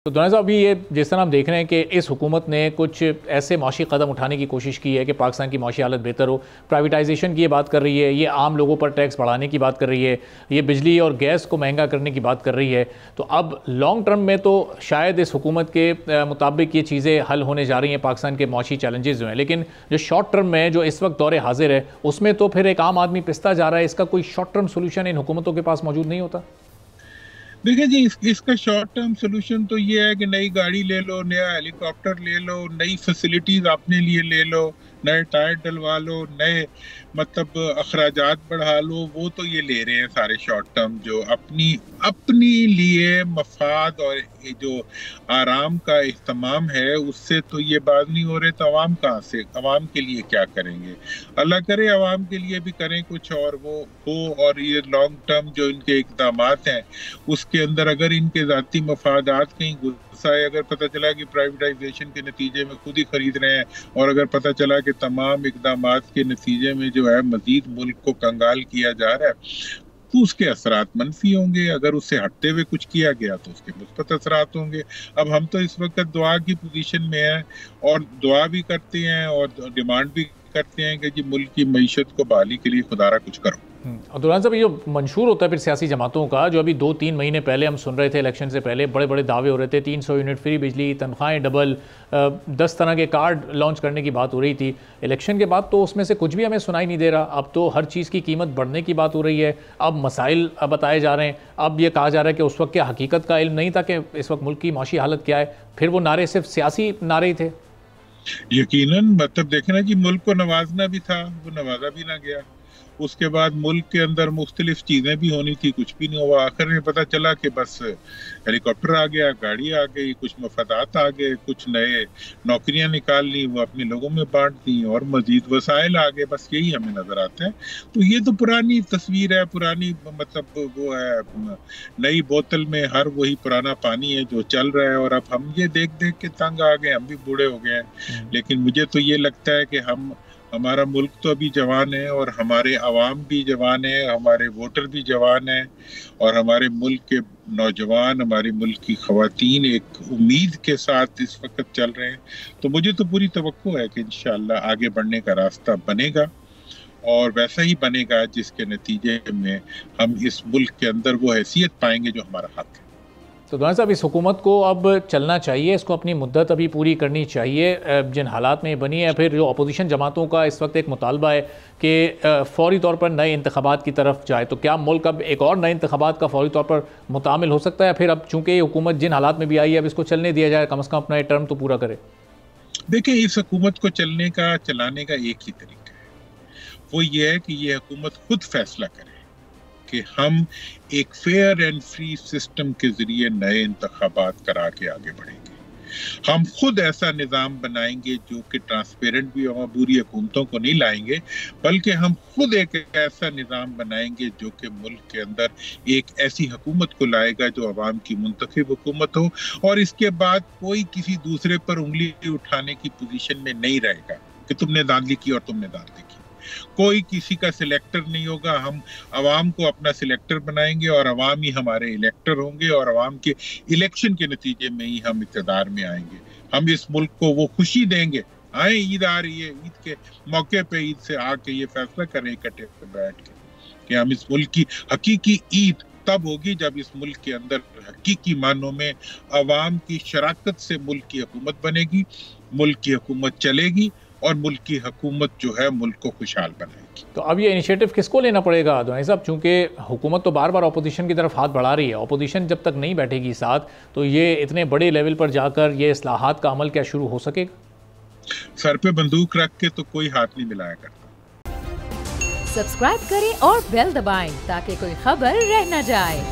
تو دونوں صاحب ابھی یہ جس طرح ہم دیکھ رہے ہیں کہ اس حکومت نے کچھ ایسے معاشی قدم اٹھانے کی کوشش کی ہے کہ پاکستان کی معاشی حالت بہتر ہو، پرائیویٹائزیشن کی یہ بات کر رہی ہے، یہ عام لوگوں پر ٹیکس بڑھانے کی بات کر رہی ہے، یہ بجلی اور گیس کو مہنگا کرنے کی بات کر رہی ہے۔ تو اب لانگ ٹرم میں تو شاید اس حکومت کے مطابق یہ چیزیں حل ہونے جا رہی ہیں، پاکستان کے معاشی چیلنجز جو ہیں، لیکن جو شارٹ ٹرم میں جو اس وقت دور حاضر ہے اس میں تو پھر ایک عام آدمی پستا جا رہا ہے۔ اس کا کوئی شارٹ ٹرم سولوشن ان حکومتوں کے پاس موجود نہیں ہوتا؟ دیکھیں جی، اس کا شارٹ ٹرم سولوشن تو یہ ہے کہ نئی گاڑی لے لو، نیا ہیلی کاپٹر لے لو، نئی فیسلٹیز اپنے لیے لے لو، نئے ٹائر ڈلوا لو، نئے مطلب اخراجات بڑھا لو۔ وہ تو یہ لے رہے ہیں سارے شارٹ ٹرم، جو اپنی لیے مفاد اور جو آرام کا اہتمام ہے اس سے تو یہ باز نہیں ہو رہے۔ تو عوام کہاں سے، عوام کے لیے کیا کریں گے؟ اللہ کرے عوام کے لیے بھی کریں کچھ اور وہ ہو، اور یہ لانگ ٹرم جو ان کے اقدامات ہیں اس کے اندر اگر ان کے ذاتی مفادات کہیں غصہ ہے، اگر پتہ چلا کہ پرائیویٹائزیشن کے نتیجے میں خود ہی خرید رہے ہیں، اور اگر پتہ چلا کہ تمام اقدامات کے نتیجے میں جو ہے مزید ملک کو کنگال کیا جا رہا ہے، تو اس کے اثرات منفی ہوں گے۔ اگر اس سے ہٹتے ہوئے کچھ کیا گیا تو اس کے مثبت اثرات ہوں گے۔ اب ہم تو اس وقت دعا کی پوزیشن میں ہیں، اور دعا بھی کرتے ہیں اور ڈیمانڈ بھی کرتے ہیں کہ جی ملک کی معیشت کو بحالی کے لیے خدا را کچھ کرو۔ عبدالرحمن صاحب، یہ جو منشور ہوتا ہے پھر سیاسی جماعتوں کا، جو ابھی 2-3 مہینے پہلے ہم سن رہے تھے الیکشن سے پہلے بڑے بڑے دعوے ہو رہے تھے، 300 یونٹ فری بجلی، تنخواہیں ڈبل، 10 طرح کے کارڈ لانچ کرنے کی بات ہو رہی تھی۔ الیکشن کے بعد تو اس میں سے کچھ بھی ہمیں سنائی نہیں دے رہا۔ اب تو ہر چیز کی قیمت بڑھنے کی بات ہو رہی ہے، اب مسائل بتائے جا رہے ہیں، اب یہ کہا جا رہا ہے کہ اس وقت کے حقیقت کا علم نہیں تھا کہ اس وقت ملک کی معاشی حالت کیا ہے، پھر وہ نعرے صرف سیاسی نعرے ہی تھے۔ یقیناً مطلب دیکھیں نا جی، ملک کو نوازنا بھی تھا، وہ نوازا بھی نہ گیا۔ اس کے بعد ملک کے اندر مختلف چیزیں بھی ہونی تھی، کچھ بھی نہیں ہوا۔ آخر میں پتہ چلا کہ بس ہیلی کاپٹر آ گیا، گاڑی آ گئی، کچھ مفادات آ گئے، کچھ نئے نوکریاں نکال لی، وہ اپنے لوگوں میں بانٹ دیں، اور مزید وسائل آ گئے۔ بس یہی ہمیں نظر آتا ہے۔ تو یہ تو پرانی تصویر ہے، پرانی مطلب وہ ہے، نئی بوتل میں ہر وہی پرانا پانی ہے جو چل رہا ہے۔ اور اب ہم یہ دیکھ کے تنگ آ گئے، ہم بھی بوڑھے ہو گئے ہیں۔ لیکن مجھے تو یہ لگتا ہے کہ ہمارا ملک تو ابھی جوان ہے، اور ہمارے عوام بھی جوان ہیں، ہمارے ووٹر بھی جوان ہیں، اور ہمارے ملک کے نوجوان، ہمارے ملک کی خواتین ایک امید کے ساتھ اس وقت چل رہے ہیں۔ تو مجھے تو پوری توقع ہے کہ انشاءاللہ آگے بڑھنے کا راستہ بنے گا، اور ویسا ہی بنے گا جس کے نتیجے میں ہم اس ملک کے اندر وہ حیثیت پائیں گے جو ہمارا حق ہے۔ تو دونوں صاحب، اس حکومت کو اب چلنا چاہیے، اس کو اپنی مدت ابھی پوری کرنی چاہیے جن حالات میں بنی ہے۔ پھر جو اپوزیشن جماعتوں کا اس وقت ایک مطالبہ ہے کہ فوری طور پر نئے انتخابات کی طرف جائے، تو کیا ملک اب ایک اور نئے انتخابات کا فوری طور پر متعامل ہو سکتا ہے؟ پھر اب چونکہ یہ حکومت جن حالات میں بھی آئی ہے، اب اس کو چلنے دیا جائے، کم از کم اپنا یہ ٹرم تو پورا کرے۔ دیکھیں، اس حکومت کو چلانے کا ایک ہی طریقہ ہے، وہ یہ ہے کہ یہ حکومت خود فیصلہ کرے کہ ہم ایک فیئر اینڈ فری سسٹم کے ذریعے نئے انتخابات کرا کے آگے بڑھیں گے۔ ہم خود ایسا نظام بنائیں گے جو کہ ٹرانسپیرنٹ بھی ہو، عبوری حکومتوں کو نہیں لائیں گے، بلکہ ہم خود ایک ایسا نظام بنائیں گے جو کہ ملک کے اندر ایک ایسی حکومت کو لائے گا جو عوام کی منتخب حکومت ہو، اور اس کے بعد کوئی کسی دوسرے پر انگلی اٹھانے کی پوزیشن میں نہیں رہے گا کہ تم نے دھاندلی کی اور تم نے دھاندلی کی۔ کوئی کسی کا سلیکٹر نہیں ہوگا، ہم عوام کو اپنا سلیکٹر بنائیں گے، اور عوام ہی ہمارے الیکٹر ہوں گے، اور عوام کے الیکشن کے نتیجے میں ہی ہم اقتدار میں آئیں گے۔ ہم اس ملک کو وہ خوشی دیں گے، آئیں عید آ رہی ہے، عید کے موقع پہ عید سے آ کے یہ فیصلہ کریں اکٹھے بیٹھ کے کہ ہم اس ملک کی حقیقی عید تب ہوگی جب اس ملک کے اندر حقیقی معنوں میں عوام کی شراکت سے ملک کی حکومت بنے گی، ملک کی حکومت چلے گی، اور ملک کی حکومت جو ہے ملک کو خوشحال بنائے گی۔ تو اب یہ انیشیٹو کس کو لینا پڑے گا دونوں صاحب؟ چونکہ حکومت تو بار بار اپوزیشن کی طرف ہاتھ بڑھا رہی ہے، اپوزیشن جب تک نہیں بیٹھے گی ساتھ تو یہ اتنے بڑے لیول پر جا کر یہ اصلاحات کا عمل کیا شروع ہو سکے گا؟ سر پہ بندوق رکھ کے تو کوئی ہاتھ نہیں ملایا کرتا۔ سبسکرائب کریں اور بیل دبائیں تاکہ کوئی خبر رہ نہ جائے۔